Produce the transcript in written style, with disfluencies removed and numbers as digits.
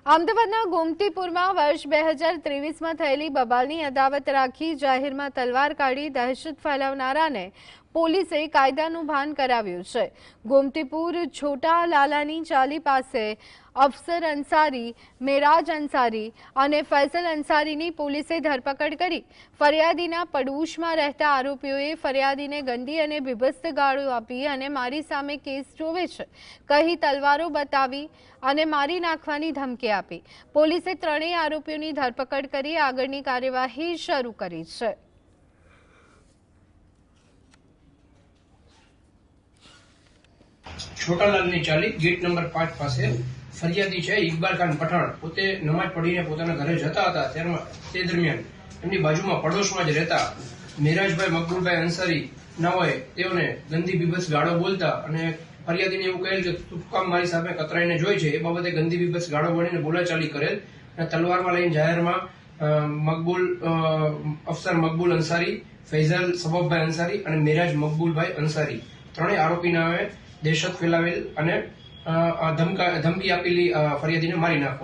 અમદાવાદના ગોમતીપુરમાં વર્ષ 2023માં થયેલી બબાલની અદાવત રાખી જાહેરમાં તલવાર કાઢી દહેશત ફેલાવનારાને પોલીસે કાયદાનું ભાન કરાવ્યું છે। ગોમતીપુર છોટા લાલાની ચાલી પાસે અફસર અંસારી, મેરાજ અંસારી અને ફૈસલ અંસારીની પોલીસે ધરપકડ કરી। ફરિયાદીના પડોશમાં રહેતા આરોપીઓએ ફરિયાદીને ગંદી અને બીભત્સ ગાળો આપી અને મારી સામે કેસ જોવે છે કહી તલવારો બતાવી અને મારી નાખવાની ધમકી આપી। પોલીસે ત્રણેય આરોપીઓની ધરપકડ કરી આગળની કાર્યવાહી શરૂ કરી છે। छोटालाल ની ચાલી ગેટ નંબર 5 પાસે ફરિયાદી છે ઇકબાલ ખાન પઠાણ પોતે નમાજ પઢીને પોતાના ઘરે જતા હતા ત્યારમાં તે દરમિયાન એમની બાજુમાં પડોશમાં જ રહેતા મેરાજભાઈ મકબૂલભાઈ અંસારી નાઓએ તેઓને ગંદી બીભત્સ ગાળો બોલતા અને ફરિયાદીને એવું કહેલ કે તું કામ મારી સામે કતરાઈને જોઈ છે એ બાબતે ગંદી બીભત્સ ગાળો બોલીને બોલાચાલી કરેલ અને તલવારમાં લઈને જાહેરમાં અફસર મકબૂલ અંસારી, ફૈઝલ સબબભાઈ અંસારી અને મેરાજ મકબૂલભાઈ અંસારી ત્રણેય આરોપી નામે દહેશત ફેલાવેલ અને ધમકી આપેલી ફરિયાદીને મારી નાખો।